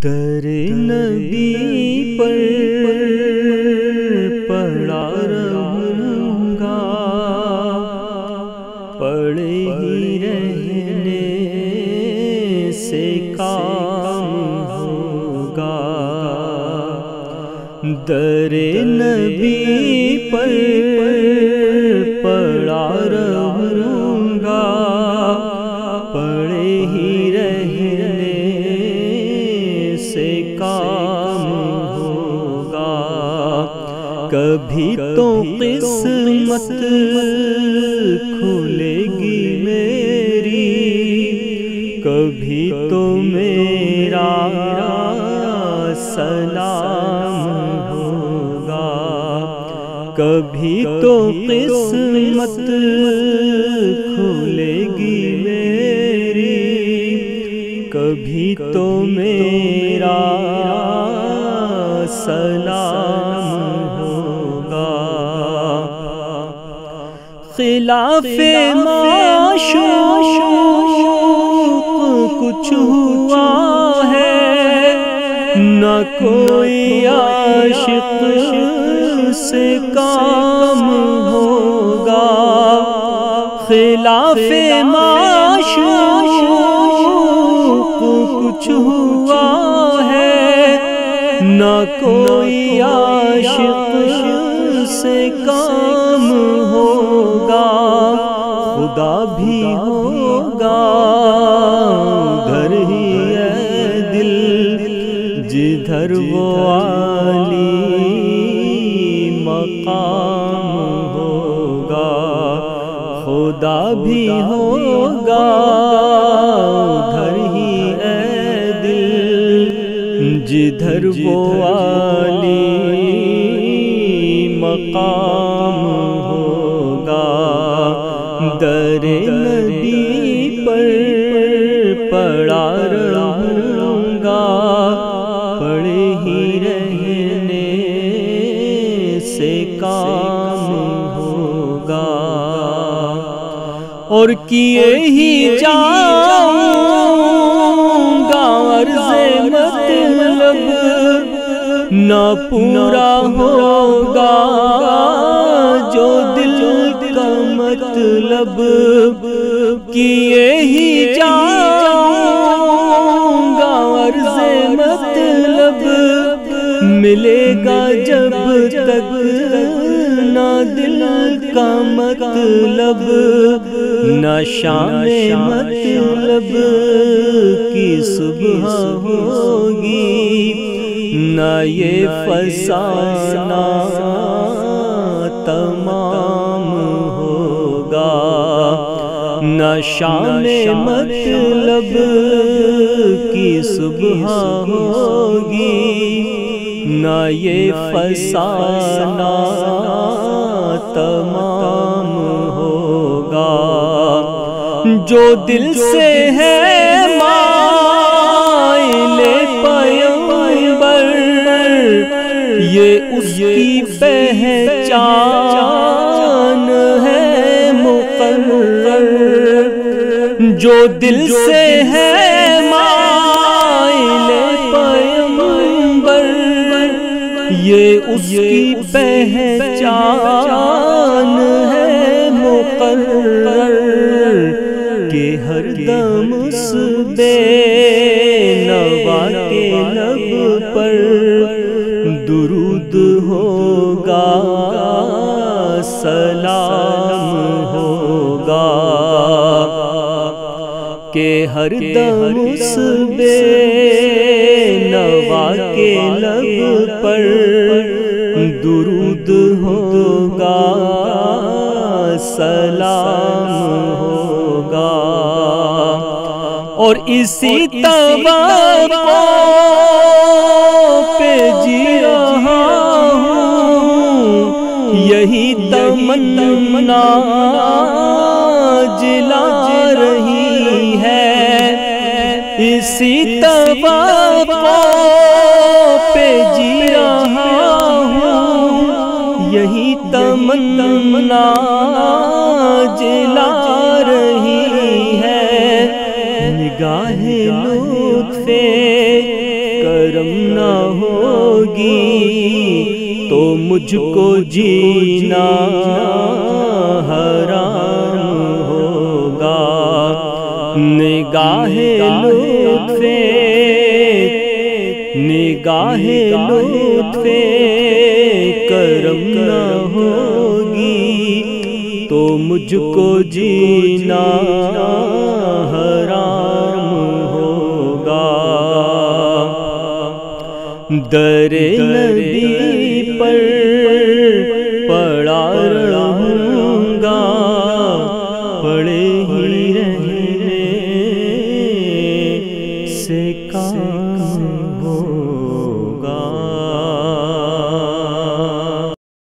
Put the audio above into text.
در نبی پر پڑا رہوں گا، پڑے ہی رہنے سے کام ہوگا۔ در نبی پر پڑا رہوں گا، پڑے ہی رہنے سے کام ہوگا۔ کبھی تو قسمت کھلے گی میری، کبھی تو میرا سلام ہوگا۔ کبھی تو قسمت کھلے گی میری، کبھی تو میرا سلام ہوگا۔ خلاف معشوق کچھ ہوا ہے، نہ کوئی عاشق سے کام ہوگا۔ خلاف معشوق کچھ ہوا ہے، نہ کوئی عاشق سے کام ہوگا۔ خدا بھی ہوگا ادھر ہی ہے دل جدھر وہ عالی مقام ہوگا۔ خدا بھی ہوگا ادھر ہی ہے دل جدھر وہ عالی مقام ہوگا۔ در نبی پر پڑا رہوں گا، پڑے ہی رہنے سے کام ہوگا۔ اور کیے ہی جاؤں گا عرض مطلب، نہ پورا ہوگا جو دل کا مطلب۔ کیے ہی جاؤں گا عرض مطلب، ملے گا جب تک نہ دل کا مطلب، نہ شام مطلب کی صبح ہوگی، نہ یہ فسانہ تمام ہوگا۔ نہ شام مطلب کی صبح ہوگی، نہ یہ فسانہ تمام ہوگا۔ جو دل سے ہے مائل پیغمبر، یہ اس کی پہچان ہے مقرر۔ جو دل سے ہے مائل پیغمبر، یہ اس کی پہچان ہے مقرر۔ کہ ہر دم اس بے نوا کے لب پر درود ہوگا، سلام ہوگا۔ کہ ہر دم اس بے نوا کے لب پر درود ہوگا، سلام ہوگا۔ اور اسی توقع پہ جی رہا ہوں، یہی تمنا جلا رہی ہے۔ اسی توقع پہ جی رہا ہوں، یہی تمنا جلا رہی ہے۔ نگاہ لطف کرم نہ ہوگی تو مجھ کو جینا حرام ہوگا۔ نگاہ لطف کرم نہ ہوگی تو مجھ کو جینا حرام ہوگا۔ در نبی